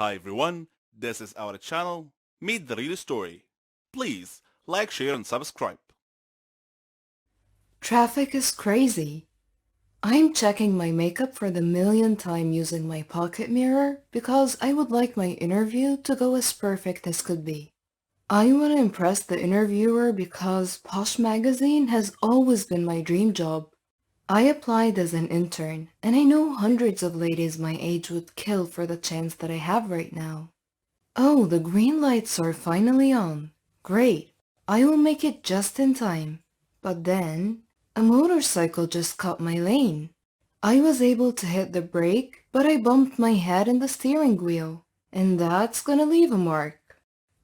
Hi everyone, this is our channel, Meet the Real Story. Please like, share and subscribe. Traffic is crazy. I'm checking my makeup for the millionth time using my pocket mirror because I would like my interview to go as perfect as could be. I want to impress the interviewer because Posh Magazine has always been my dream job. I applied as an intern, and I know hundreds of ladies my age would kill for the chance that I have right now. Oh, the green lights are finally on. Great. I will make it just in time. But then, a motorcycle just cut my lane. I was able to hit the brake, but I bumped my head in the steering wheel. And that's gonna leave a mark.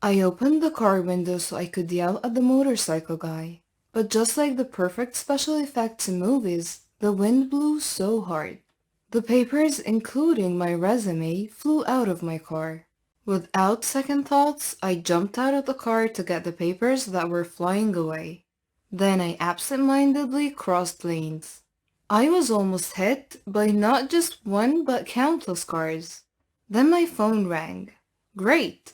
I opened the car window so I could yell at the motorcycle guy. But just like the perfect special effects in movies, the wind blew so hard. The papers, including my resume, flew out of my car. Without second thoughts, I jumped out of the car to get the papers that were flying away. Then I absent-mindedly crossed lanes. I was almost hit by not just one but countless cars. Then my phone rang. Great!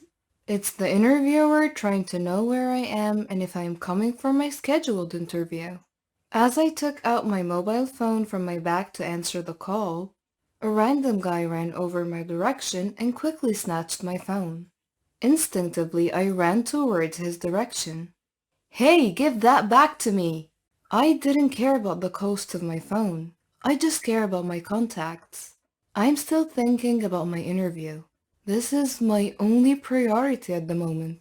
It's the interviewer trying to know where I am and if I am coming for my scheduled interview. As I took out my mobile phone from my bag to answer the call, a random guy ran over my direction and quickly snatched my phone. Instinctively, I ran towards his direction. Hey, give that back to me! I didn't care about the cost of my phone. I just care about my contacts. I'm still thinking about my interview. This is my only priority at the moment.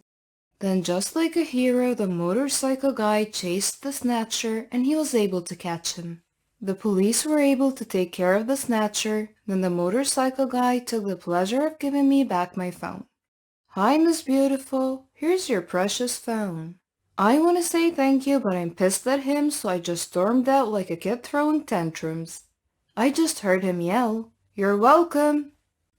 Then just like a hero, the motorcycle guy chased the snatcher and he was able to catch him. The police were able to take care of the snatcher, then the motorcycle guy took the pleasure of giving me back my phone. Hi, Miss Beautiful. Here's your precious phone. I want to say thank you, but I'm pissed at him, so I just stormed out like a kid throwing tantrums. I just heard him yell, "You're welcome!"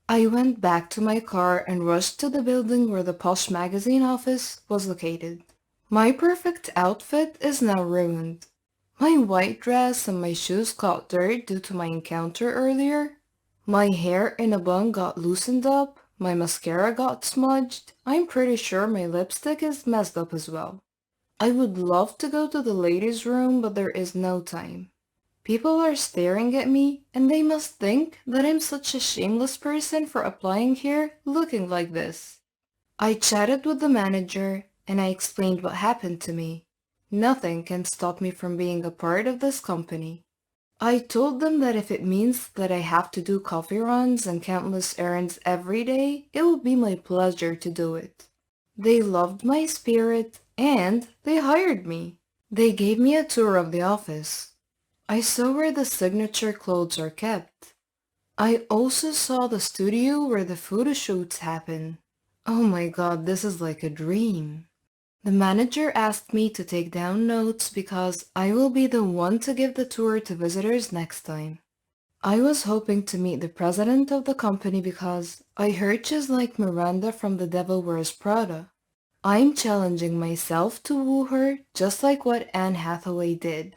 I went back to my car and rushed to the building where the Posh Magazine office was located. My perfect outfit is now ruined. My white dress and my shoes got dirt due to my encounter earlier. My hair in a bun got loosened up. My mascara got smudged. I'm pretty sure my lipstick is messed up as well. I would love to go to the ladies' room, but there is no time. People are staring at me, and they must think that I'm such a shameless person for applying here looking like this. I chatted with the manager, and I explained what happened to me. Nothing can stop me from being a part of this company. I told them that if it means that I have to do coffee runs and countless errands every day, it will be my pleasure to do it. They loved my spirit, and they hired me. They gave me a tour of the office. I saw where the signature clothes are kept. I also saw the studio where the photo shoots happen. Oh my god, this is like a dream. The manager asked me to take down notes because I will be the one to give the tour to visitors next time. I was hoping to meet the president of the company because I heard she's like Miranda from The Devil Wears Prada. I'm challenging myself to woo her just like what Anne Hathaway did.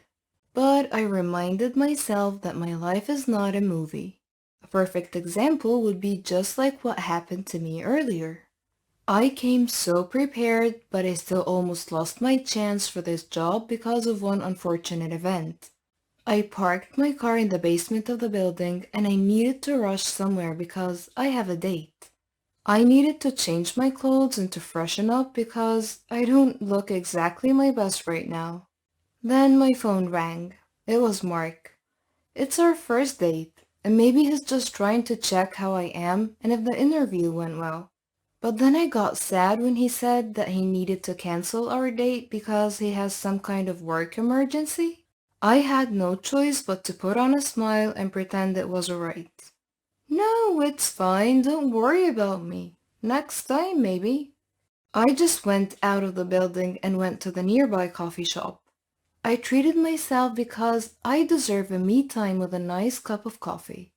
But I reminded myself that my life is not a movie. A perfect example would be just like what happened to me earlier. I came so prepared, but I still almost lost my chance for this job because of one unfortunate event. I parked my car in the basement of the building and I needed to rush somewhere because I have a date. I needed to change my clothes and to freshen up because I don't look exactly my best right now. Then my phone rang. It was Mark. It's our first date, and maybe he's just trying to check how I am and if the interview went well. But then I got sad when he said that he needed to cancel our date because he has some kind of work emergency. I had no choice but to put on a smile and pretend it was alright. No, it's fine, don't worry about me. Next time, maybe. I just went out of the building and went to the nearby coffee shop. I treated myself because I deserve a me time with a nice cup of coffee.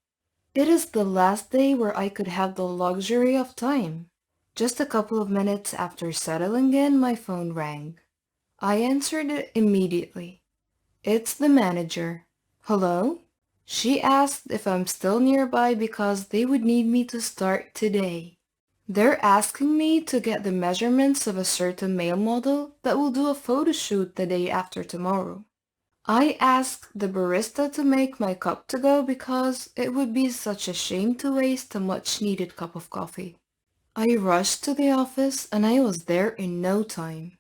It is the last day where I could have the luxury of time. Just a couple of minutes after settling in, my phone rang. I answered it immediately. It's the manager. Hello? She asked if I'm still nearby because they would need me to start today. They're asking me to get the measurements of a certain male model that will do a photo shoot the day after tomorrow. I asked the barista to make my cup to go because it would be such a shame to waste a much needed cup of coffee. I rushed to the office and I was there in no time.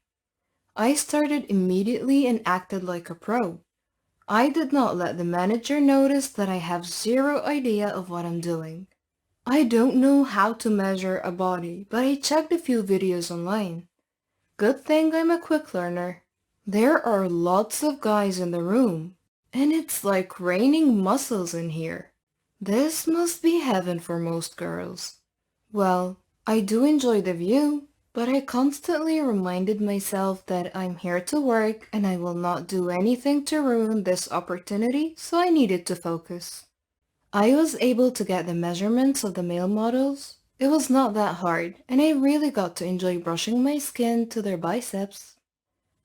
I started immediately and acted like a pro. I did not let the manager notice that I have zero idea of what I'm doing. I don't know how to measure a body, but I checked a few videos online. Good thing I'm a quick learner. There are lots of guys in the room, and it's like raining muscles in here. This must be heaven for most girls. Well, I do enjoy the view, but I constantly reminded myself that I'm here to work and I will not do anything to ruin this opportunity, so I needed to focus. I was able to get the measurements of the male models. It was not that hard, and I really got to enjoy brushing my skin to their biceps.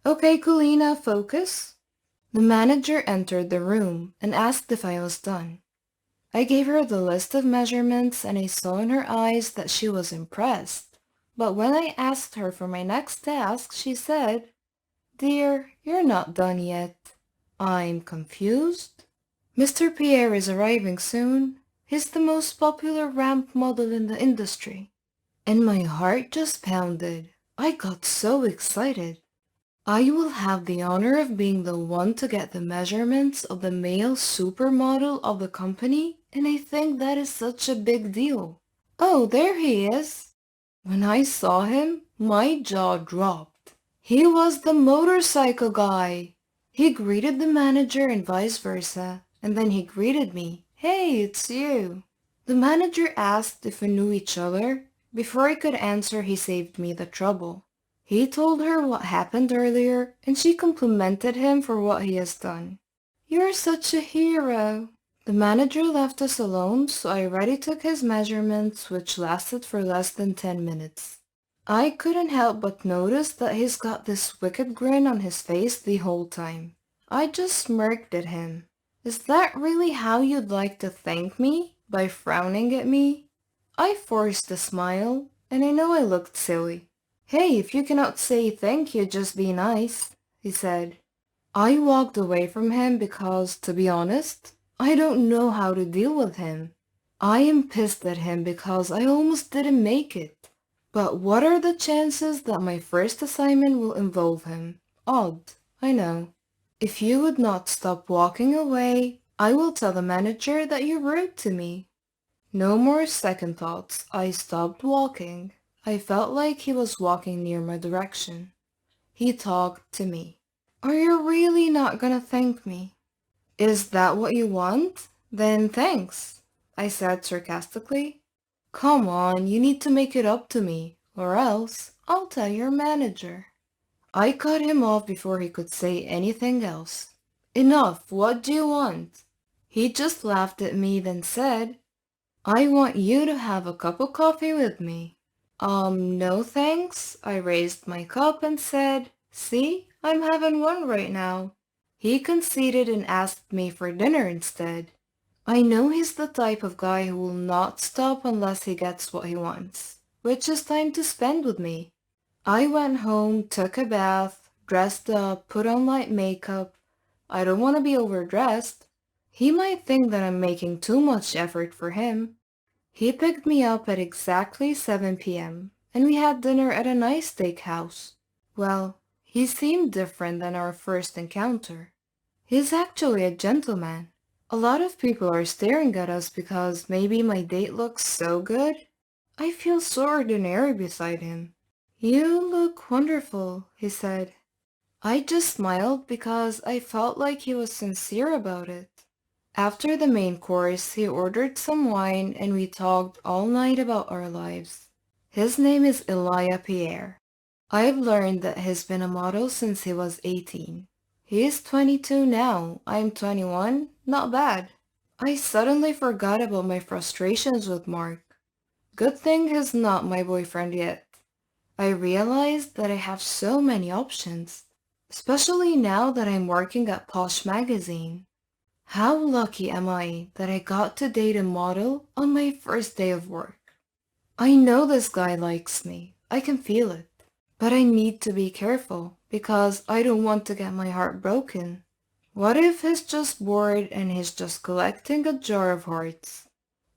Okay, Kulina, focus. The manager entered the room and asked if I was done. I gave her the list of measurements and I saw in her eyes that she was impressed. But when I asked her for my next task, she said, "Dear, you're not done yet." I'm confused. Mr. Pierre is arriving soon. He's the most popular ramp model in the industry. And my heart just pounded. I got so excited. I will have the honor of being the one to get the measurements of the male supermodel of the company, and I think that is such a big deal. Oh, there he is. When I saw him, my jaw dropped. He was the motorcycle guy. He greeted the manager and vice versa, and then he greeted me. Hey, it's you. The manager asked if we knew each other. Before I could answer, he saved me the trouble. He told her what happened earlier, and she complimented him for what he has done. You're such a hero. The manager left us alone, so I already took his measurements, which lasted for less than 10 minutes. I couldn't help but notice that he's got this wicked grin on his face the whole time. I just smirked at him. Is that really how you'd like to thank me? By frowning at me? I forced a smile, and I know I looked silly. Hey, if you cannot say thank you, just be nice, he said. I walked away from him because, to be honest, I don't know how to deal with him. I am pissed at him because I almost didn't make it. But what are the chances that my first assignment will involve him? Odd, I know. If you would not stop walking away, I will tell the manager that you're rude to me. No more second thoughts. I stopped walking. I felt like he was walking near my direction. He talked to me. Are you really not gonna thank me? Is that what you want? Then thanks, I said sarcastically. Come on, you need to make it up to me, or else I'll tell your manager. I cut him off before he could say anything else. Enough, what do you want? He just laughed at me, then said, I want you to have a cup of coffee with me. No thanks. I raised my cup and said, see, I'm having one right now. He conceded and asked me for dinner instead. I know he's the type of guy who will not stop unless he gets what he wants, which is time to spend with me. I went home, took a bath, dressed up, put on light makeup. I don't want to be overdressed. He might think that I'm making too much effort for him. He picked me up at exactly 7 p.m., and we had dinner at a nice steakhouse. Well, he seemed different than our first encounter. He's actually a gentleman. A lot of people are staring at us because maybe my date looks so good. I feel so ordinary beside him. You look wonderful, he said. I just smiled because I felt like he was sincere about it. After the main course, he ordered some wine and we talked all night about our lives. His name is Elia Pierre. I've learned that he's been a model since he was 18. He is 22 now. I'm 21. Not bad. I suddenly forgot about my frustrations with Mark. Good thing he's not my boyfriend yet. I realized that I have so many options, especially now that I'm working at Posh Magazine. How lucky am I that I got to date a model on my first day of work? I know this guy likes me. I can feel it. But I need to be careful because I don't want to get my heart broken. What if he's just bored and he's just collecting a jar of hearts?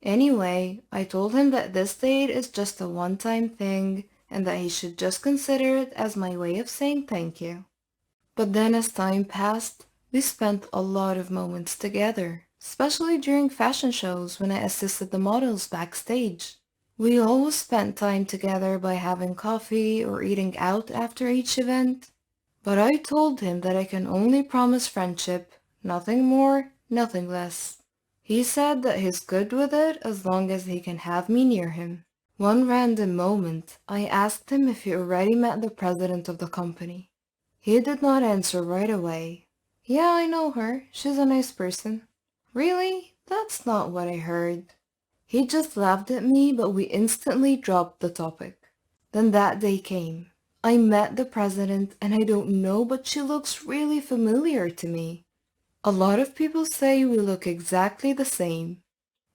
Anyway, I told him that this date is just a one-time thing and that he should just consider it as my way of saying thank you. But then as time passed, we spent a lot of moments together, especially during fashion shows when I assisted the models backstage. We always spent time together by having coffee or eating out after each event. But I told him that I can only promise friendship, nothing more, nothing less. He said that he's good with it as long as he can have me near him. One random moment, I asked him if he already met the president of the company. He did not answer right away. Yeah, I know her. She's a nice person. Really? That's not what I heard. He just laughed at me, but we instantly dropped the topic. Then that day came. I met the president and I don't know, but she looks really familiar to me. A lot of people say we look exactly the same.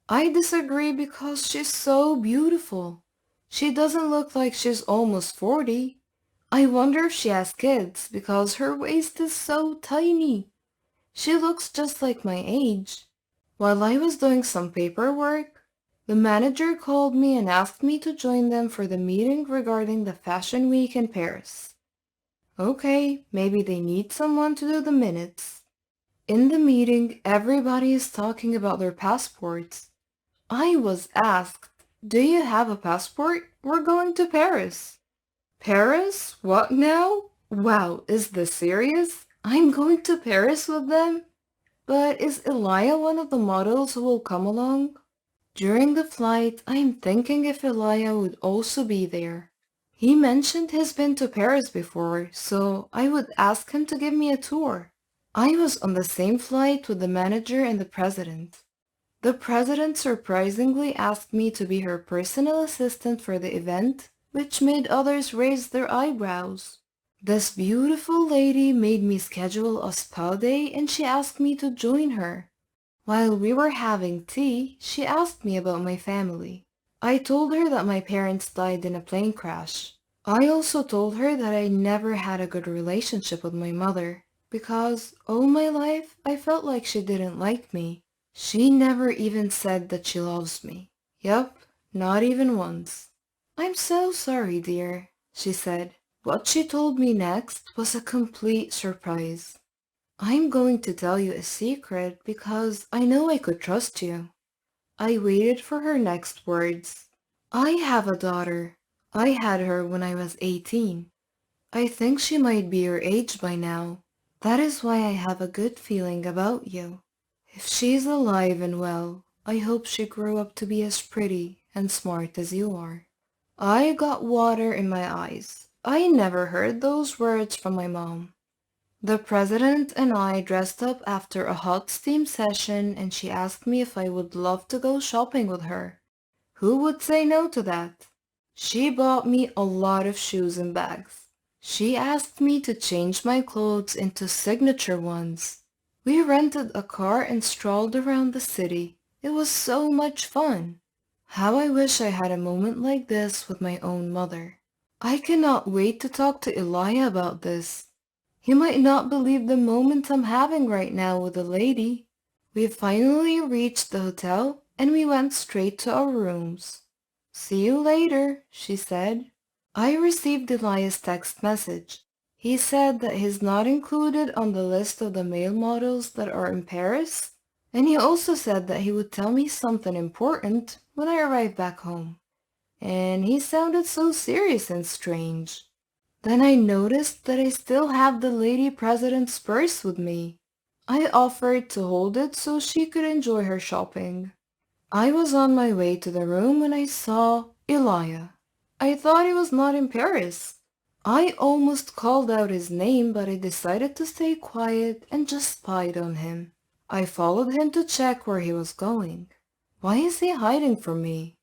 I disagree because she's so beautiful. She doesn't look like she's almost 40. I wonder if she has kids because her waist is so tiny. She looks just like my age. While I was doing some paperwork, the manager called me and asked me to join them for the meeting regarding the Fashion Week in Paris. Okay, maybe they need someone to do the minutes. In the meeting, everybody is talking about their passports. I was asked, "Do you have a passport? We're going to Paris." Paris? What now? Wow, is this serious? I'm going to Paris with them? But is Elia one of the models who will come along? During the flight, I'm thinking if Elia would also be there. He mentioned he's been to Paris before, so I would ask him to give me a tour. I was on the same flight with the manager and the president. The president surprisingly asked me to be her personal assistant for the event, which made others raise their eyebrows. This beautiful lady made me schedule a spa day and she asked me to join her. While we were having tea, she asked me about my family. I told her that my parents died in a plane crash. I also told her that I never had a good relationship with my mother, because all my life I felt like she didn't like me. She never even said that she loves me. Yup, not even once. "I'm so sorry, dear," she said. What she told me next was a complete surprise. "I'm going to tell you a secret because I know I could trust you." I waited for her next words. "I have a daughter. I had her when I was 18. I think she might be your age by now. That is why I have a good feeling about you. If she's alive and well, I hope she grew up to be as pretty and smart as you are." I got water in my eyes. I never heard those words from my mom. The president and I dressed up after a hot steam session and she asked me if I would love to go shopping with her. Who would say no to that? She bought me a lot of shoes and bags. She asked me to change my clothes into signature ones. We rented a car and strolled around the city. It was so much fun. How I wish I had a moment like this with my own mother. I cannot wait to talk to Elijah about this. He might not believe the moment I'm having right now with the lady. We finally reached the hotel and we went straight to our rooms. "See you later," she said. I received Elias' text message. He said that he's not included on the list of the male models that are in Paris, and he also said that he would tell me something important when I arrived back home. And he sounded so serious and strange. Then I noticed that I still have the lady president's purse with me. I offered to hold it so she could enjoy her shopping. I was on my way to the room when I saw Elia. I thought he was not in Paris. I almost called out his name, but I decided to stay quiet and just spied on him. I followed him to check where he was going. Why is he hiding from me?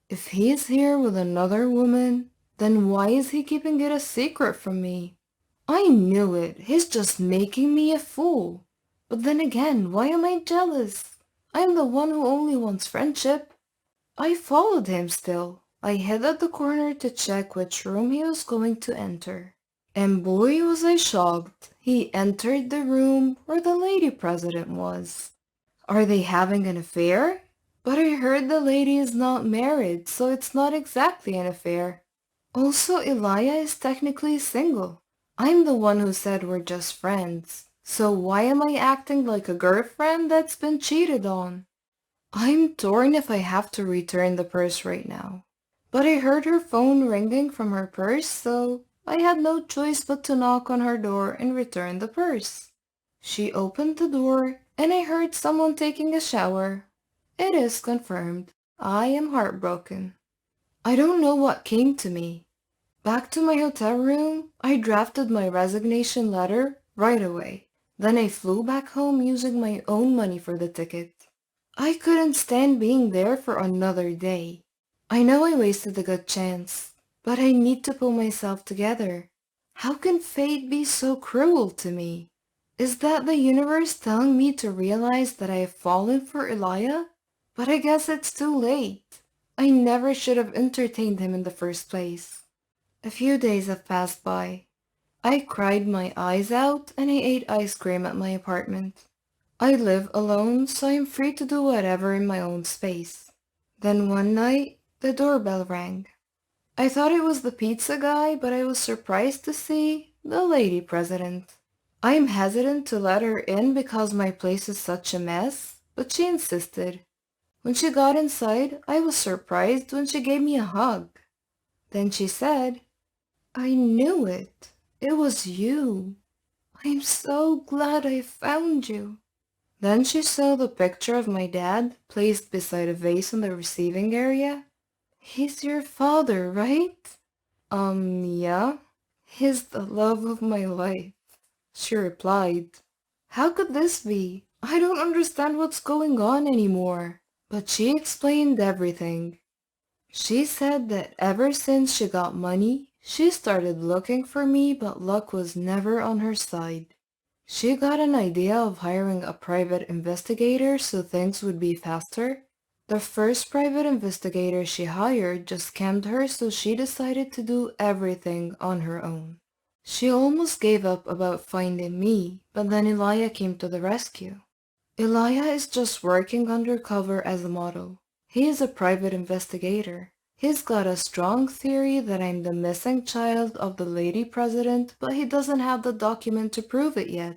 If he is here with another woman, then why is he keeping it a secret from me? I knew it. He's just making me a fool. But then again, why am I jealous? I'm the one who only wants friendship. I followed him still. I hid at the corner to check which room he was going to enter. And boy was I shocked. He entered the room where the lady president was. Are they having an affair? But I heard the lady is not married, so it's not exactly an affair. Also, Elia is technically single. I'm the one who said we're just friends. So why am I acting like a girlfriend that's been cheated on? I'm torn if I have to return the purse right now. But I heard her phone ringing from her purse, so I had no choice but to knock on her door and return the purse. She opened the door, and I heard someone taking a shower. It is confirmed. I am heartbroken. I don't know what came to me. Back to my hotel room, I drafted my resignation letter right away. Then I flew back home using my own money for the ticket. I couldn't stand being there for another day. I know I wasted a good chance, but I need to pull myself together. How can fate be so cruel to me? Is that the universe telling me to realize that I have fallen for Elia? But I guess it's too late. I never should have entertained him in the first place. A few days have passed by. I cried my eyes out and I ate ice cream at my apartment. I live alone, so I'm free to do whatever in my own space. Then one night, the doorbell rang. I thought it was the pizza guy, but I was surprised to see the lady president. I'm hesitant to let her in because my place is such a mess, but she insisted. When she got inside, I was surprised when she gave me a hug. Then she said, I knew it. It was you. I'm so glad I found you. Then she saw the picture of my dad placed beside a vase in the receiving area. He's your father, right? Yeah. He's the love of my life, she replied. How could this be? I don't understand what's going on anymore. But she explained everything. She said that ever since she got money, she started looking for me, but luck was never on her side. She got an idea of hiring a private investigator so things would be faster. The first private investigator she hired just scammed her, so she decided to do everything on her own. She almost gave up about finding me, but then Elia came to the rescue. Elia is just working undercover as a model. He is a private investigator. He's got a strong theory that I'm the missing child of the lady president, but he doesn't have the document to prove it yet.